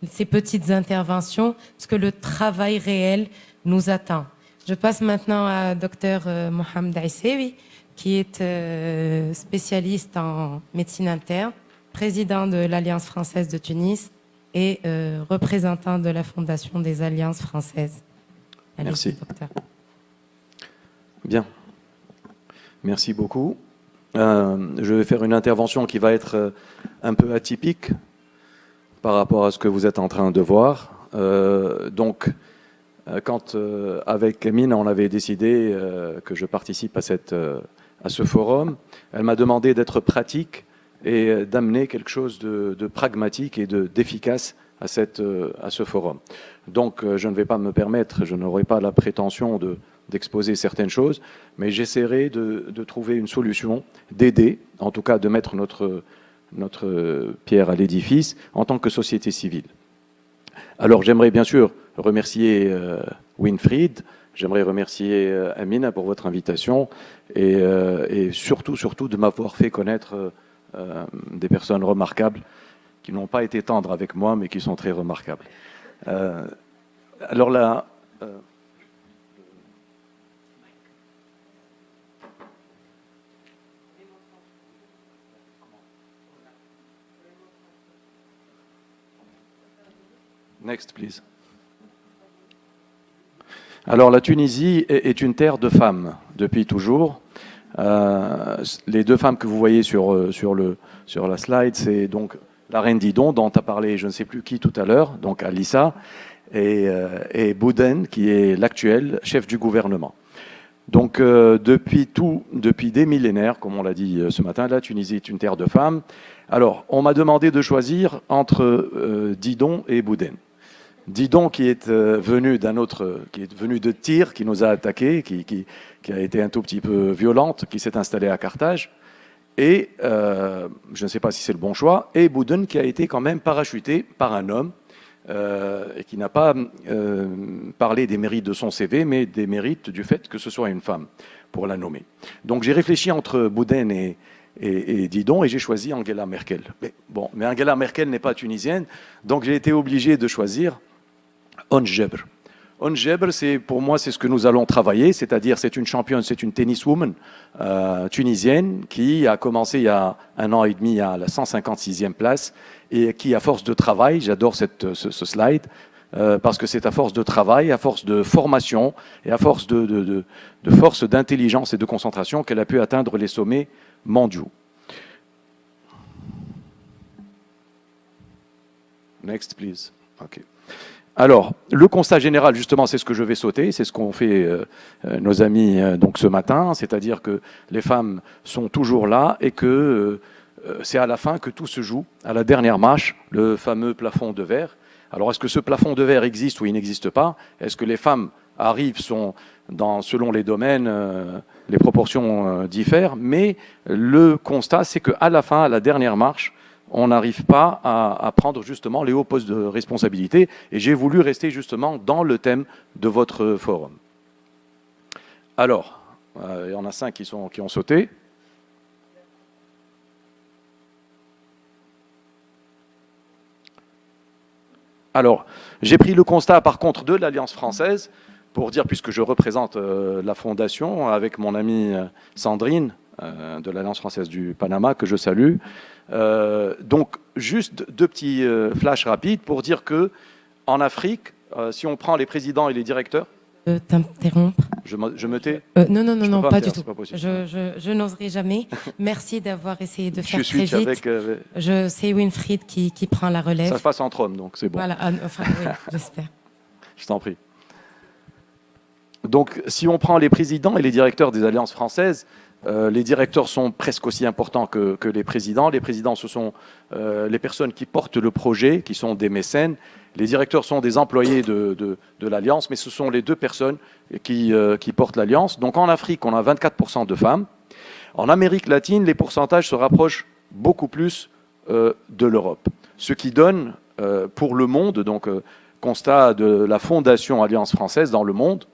ces petites interventions, parce que le travail réel nous attend. Je passe maintenant à Dr Mohamed Aissewi, qui est spécialiste en médecine interne, président de l'Alliance française de Tunis et représentant de la Fondation des Alliances françaises. Allez, Merci. Docteur. Bien. Merci beaucoup. Je vais faire une intervention qui va être un peu atypique par rapport à ce que vous êtes en train de voir. Quand avec Mine, on avait décidé que je participe à ce forum, elle m'a demandé d'être pratique et d'amener quelque chose de pragmatique et d'efficace à ce forum. Donc, je ne vais pas me permettre, je n'aurai pas la prétention d'exposer certaines choses, mais j'essaierai de trouver une solution, d'aider, en tout cas de mettre notre pierre à l'édifice en tant que société civile. Alors, j'aimerais bien sûr remercier Winfried, j'aimerais remercier Amina pour votre invitation et surtout de m'avoir fait connaître des personnes remarquables qui n'ont pas été tendres avec moi, mais qui sont très remarquables. Alors là... Next, please. Alors, la Tunisie est une terre de femmes depuis toujours. Les deux femmes que vous voyez sur la slide, c'est donc la reine Didon, dont a parlé je ne sais plus qui tout à l'heure, donc Alissa, et Bouden, qui est l'actuel chef du gouvernement. Donc, depuis des millénaires, comme on l'a dit ce matin, la Tunisie est une terre de femmes. Alors, on m'a demandé de choisir entre Didon et Bouden. Didon qui est venu de Tyr, qui nous a attaqués, qui a été un tout petit peu violente, qui s'est installée à Carthage, et je ne sais pas si c'est le bon choix, et Bouden qui a été quand même parachuté par un homme, et qui n'a pas parlé des mérites de son CV, mais des mérites du fait que ce soit une femme, pour la nommer. Donc j'ai réfléchi entre Bouden et Didon, et j'ai choisi Angela Merkel. Mais Angela Merkel n'est pas tunisienne, donc j'ai été obligé de choisir Onge Jebr. Onge Jebr, pour moi, c'est ce que nous allons travailler, c'est-à-dire c'est une championne, c'est une tenniswoman tunisienne qui a commencé il y a 1 an et demi à la 156e place et qui, à force de travail, j'adore ce slide, parce que c'est à force de travail, à force de formation et à force de force d'intelligence et de concentration qu'elle a pu atteindre les sommets mondiaux. Next, please. OK. Alors, le constat général, justement, c'est ce que je vais sauter, c'est ce qu'ont fait nos amis donc ce matin, c'est-à-dire que les femmes sont toujours là et que c'est à la fin que tout se joue, à la dernière marche, le fameux plafond de verre. Alors, est-ce que ce plafond de verre existe ou il n'existe pas? Est-ce que les femmes arrivent, selon les domaines, les proportions diffèrent, mais le constat, c'est qu'à la fin, à la dernière marche, on n'arrive pas à prendre justement les hauts postes de responsabilité. Et j'ai voulu rester justement dans le thème de votre forum. Alors, il y en a 5 qui ont sauté. Alors, j'ai pris le constat par contre de l'Alliance française, pour dire, puisque je représente la fondation avec mon amie Sandrine, de l'Alliance française du Panama, que je salue. Donc, juste 2 petits flashs rapides pour dire que en Afrique, si on prend les présidents et les directeurs... T'interrompre. Je me tais Non, pas du tout. Pas je n'oserai jamais. Merci d'avoir essayé de faire très vite. Avec, c'est Winfried qui prend la relève. Ça se passe entre hommes, donc c'est bon. Voilà, enfin, oui, j'espère. Je t'en prie. Donc, si on prend les présidents et les directeurs des alliances françaises, les directeurs sont presque aussi importants que les présidents. Les présidents, ce sont les personnes qui portent le projet, qui sont des mécènes. Les directeurs sont des employés de l'Alliance, mais ce sont les 2 personnes qui portent l'Alliance. Donc en Afrique, on a 24% de femmes. En Amérique latine, les pourcentages se rapprochent beaucoup plus de l'Europe. Ce qui donne, pour le monde, donc constat de la Fondation Alliance française dans le monde,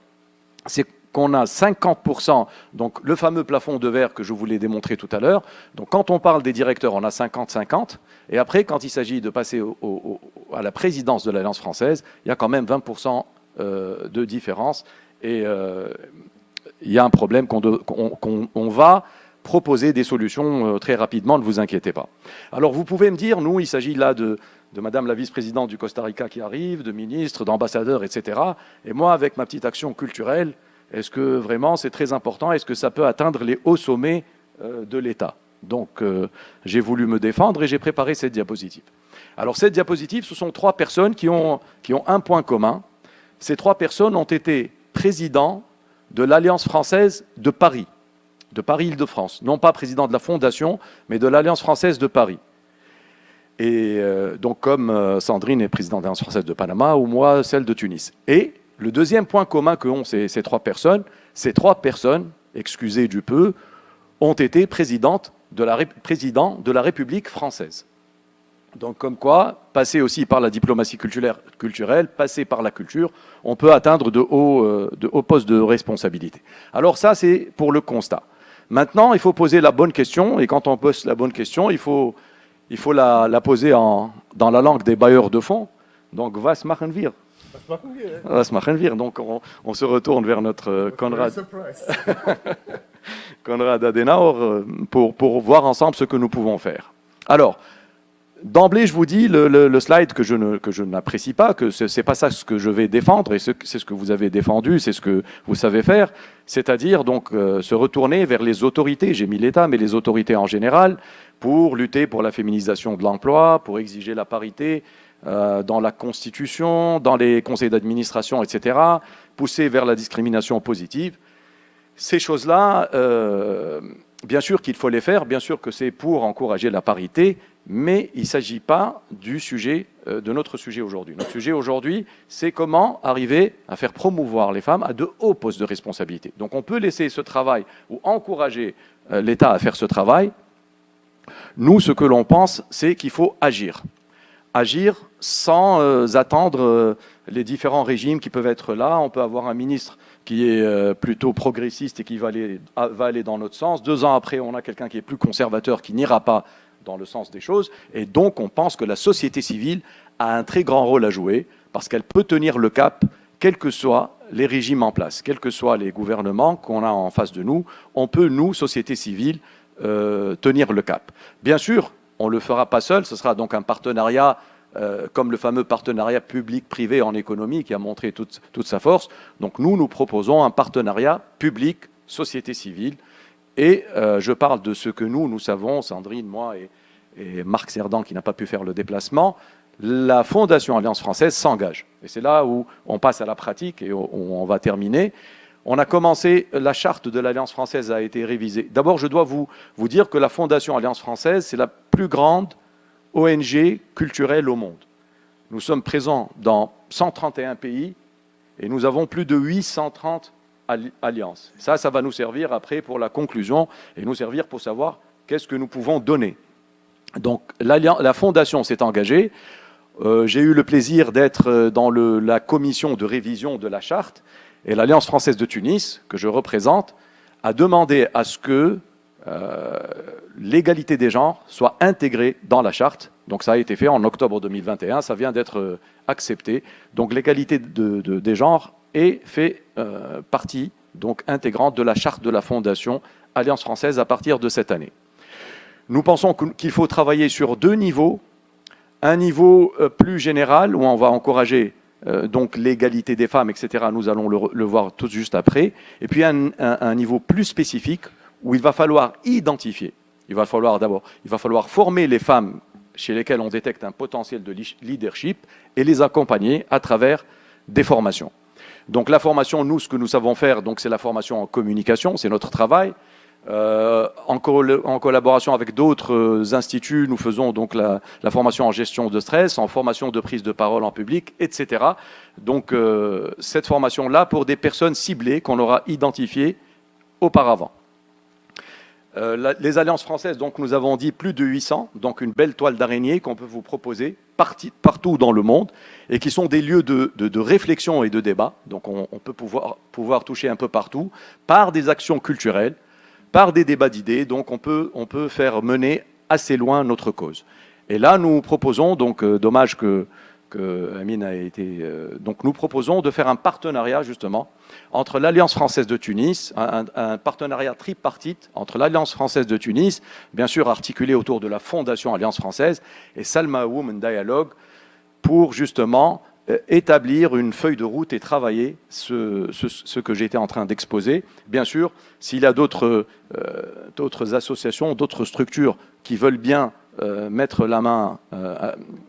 c'est qu'on a 50%, donc le fameux plafond de verre que je vous l'ai démontré tout à l'heure. Donc quand on parle des directeurs, on a 50-50. Et après, quand il s'agit de passer à la présidence de l'Alliance française, il y a quand même 20% de différence. Et il y a un problème qu'on va proposer des solutions très rapidement, ne vous inquiétez pas. Alors vous pouvez me dire, nous, il s'agit là de Madame la vice-présidente du Costa Rica qui arrive, de ministres, d'ambassadeurs, etc. Et moi, avec ma petite action culturelle, est-ce que vraiment c'est très important? Est-ce que ça peut atteindre les hauts sommets de l'État? Donc j'ai voulu me défendre et j'ai préparé cette diapositive. Alors cette diapositive, ce sont 3 personnes qui ont un point commun. Ces 3 personnes ont été présidents de l'Alliance française de Paris-Île-de-France. Non pas président de la Fondation, mais de l'Alliance française de Paris. Et donc comme Sandrine est présidente de l'Alliance française de Panama, ou moi, celle de Tunis. Et le deuxième point commun qu'ont ces 3 personnes, excusez du peu, ont été présidents de la République française. Donc comme quoi, passer aussi par la diplomatie culturelle, passer par la culture, on peut atteindre de hauts postes de responsabilité. Alors ça, c'est pour le constat. Maintenant, il faut poser la bonne question, et quand on pose la bonne question, il faut la poser dans la langue des bailleurs de fonds. Donc, was machen wir? Was machen wir? Donc, on se retourne vers notre Konrad Adenauer pour voir ensemble ce que nous pouvons faire. Alors, d'emblée, je vous dis, le slide que je n'apprécie pas, que ce n'est pas ça ce que je vais défendre, et c'est ce que vous avez défendu, c'est ce que vous savez faire, c'est-à-dire donc se retourner vers les autorités, j'ai mis l'État, mais les autorités en général, pour lutter pour la féminisation de l'emploi, pour exiger la parité dans la Constitution, dans les conseils d'administration, etc., pousser vers la discrimination positive. Ces choses-là, bien sûr qu'il faut les faire, bien sûr que c'est pour encourager la parité, mais il ne s'agit pas de notre sujet aujourd'hui. Notre sujet aujourd'hui, c'est comment arriver à faire promouvoir les femmes à de hauts postes de responsabilité. Donc on peut laisser ce travail ou encourager l'État à faire ce travail. Nous, ce que l'on pense, c'est qu'il faut agir. Agir sans attendre les différents régimes qui peuvent être là. On peut avoir un ministre qui est plutôt progressiste et qui va aller dans notre sens. 2 ans après, on a quelqu'un qui est plus conservateur, qui n'ira pas dans le sens des choses. Et donc, on pense que la société civile a un très grand rôle à jouer parce qu'elle peut tenir le cap, quels que soient les régimes en place, quels que soient les gouvernements qu'on a en face de nous. On peut, nous, société civile, tenir le cap. Bien sûr, on ne le fera pas seul, ce sera donc un partenariat comme le fameux partenariat public-privé en économie qui a montré toute sa force. Donc nous proposons un partenariat public-société civile. Et je parle de ce que nous savons, Sandrine, moi et Marc Cerdan qui n'a pas pu faire le déplacement. La Fondation Alliance Française s'engage. Et c'est là où on passe à la pratique et où on va terminer. On a commencé, la charte de l'Alliance française a été révisée. D'abord, je dois vous dire que la Fondation Alliance Française, c'est la plus grande ONG culturelle au monde. Nous sommes présents dans 131 pays et nous avons plus de 830 alliances. Ça va nous servir après pour la conclusion et nous servir pour savoir qu'est-ce que nous pouvons donner. Donc, la Fondation s'est engagée. J'ai eu le plaisir d'être dans la commission de révision de la charte. Et l'Alliance française de Tunis, que je représente, a demandé à ce que l'égalité des genres soit intégrée dans la charte. Donc ça a été fait en octobre 2021, ça vient d'être accepté. Donc l'égalité des genres est fait partie donc intégrante de la charte de la Fondation Alliance française à partir de cette année. Nous pensons qu'il faut travailler sur 2 niveaux. Un niveau plus général où on va encourager donc l'égalité des femmes, etc. Nous allons le voir tout juste après. Et puis un niveau plus spécifique où il va falloir identifier. Il va falloir former les femmes chez lesquelles on détecte un potentiel de leadership et les accompagner à travers des formations. Donc la formation, nous, ce que nous savons faire, donc c'est la formation en communication, c'est notre travail. En collaboration avec d'autres instituts, nous faisons donc la formation en gestion de stress, en formation de prise de parole en public, etc. Donc cette formation-là pour des personnes ciblées qu'on aura identifiées auparavant. Les alliances françaises, donc nous avons dit plus de 800, donc une belle toile d'araignée qu'on peut vous proposer partout dans le monde et qui sont des lieux de réflexion et de débat. Donc on peut pouvoir toucher un peu partout par des actions culturelles, par des débats d'idées. Donc on peut faire mener assez loin notre cause. Et là, nous proposons, donc dommage que Amine a été... donc nous proposons de faire un partenariat justement entre l'Alliance française de Tunis, un partenariat tripartite entre l'Alliance française de Tunis, bien sûr articulé autour de la Fondation Alliance française, et Salma Women Dialogue, pour justement établir une feuille de route et travailler ce que j'étais en train d'exposer. Bien sûr, s'il y a d'autres associations, d'autres structures qui veulent bien mettre la main,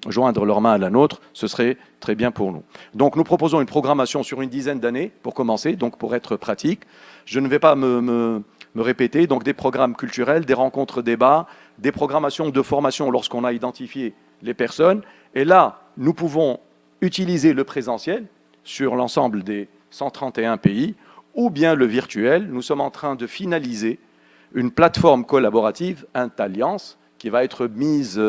joindre leur main à la nôtre, ce serait très bien pour nous. Donc nous proposons une programmation sur une dizaine d'années pour commencer, donc pour être pratique. Je ne vais pas me répéter, donc des programmes culturels, des rencontres débats, des programmations de formation lorsqu'on a identifié les personnes. Et là, nous pouvons utiliser le présentiel sur l'ensemble des 131 pays ou bien le virtuel. Nous sommes en train de finaliser une plateforme collaborative, Intalliance, qui va être mise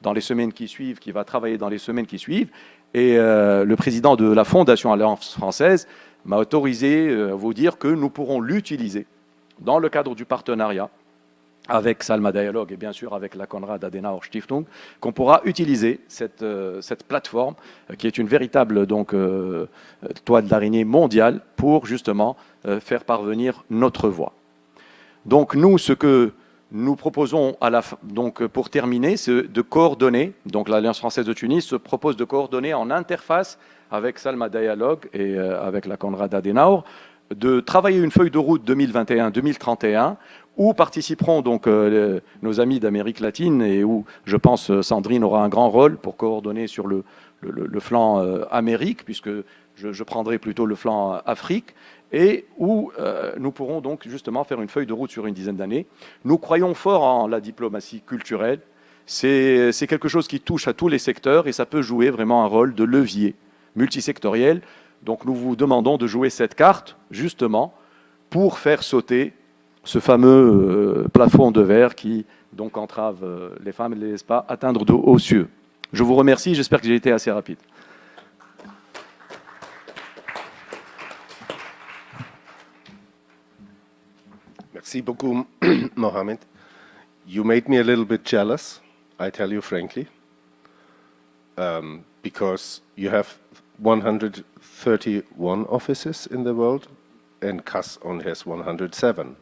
dans les semaines qui suivent, qui va travailler dans les semaines qui suivent. Et le président de la Fondation Alliance française m'a autorisé à vous dire que nous pourrons l'utiliser dans le cadre du partenariat avec Salma Dialogue et bien sûr avec la Konrad Adenauer Stiftung, qu'on pourra utiliser cette plateforme qui est une véritable toile d'araignée mondiale pour justement faire parvenir notre voix. Donc nous, ce que nous proposons, donc pour terminer, c'est de coordonner, donc l'Alliance française de Tunis se propose de coordonner en interface avec Salma Dialogue et avec la Konrad Adenauer, de travailler une feuille de route 2021-2031 où participeront donc nos amis d'Amérique latine et où, je pense, Sandrine aura un grand rôle pour coordonner sur le flanc Amérique, puisque je prendrai plutôt le flanc Afrique, et où nous pourrons donc justement faire une feuille de route sur une dizaine d'années. Nous croyons fort en la diplomatie culturelle. C'est quelque chose qui touche à tous les secteurs et ça peut jouer vraiment un rôle de levier multisectoriel. Donc nous vous demandons de jouer cette carte justement pour faire sauter ce fameux plafond de verre qui donc entrave les femmes et les laisse pas atteindre de hauts cieux. Je vous remercie, j'espère que j'ai été assez rapide. Merci beaucoup, Mohamed. You made me a little bit jealous, I tell you frankly, because you have 131 offices in the world, and CAS only has 107.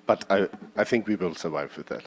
But I think we will survive with that.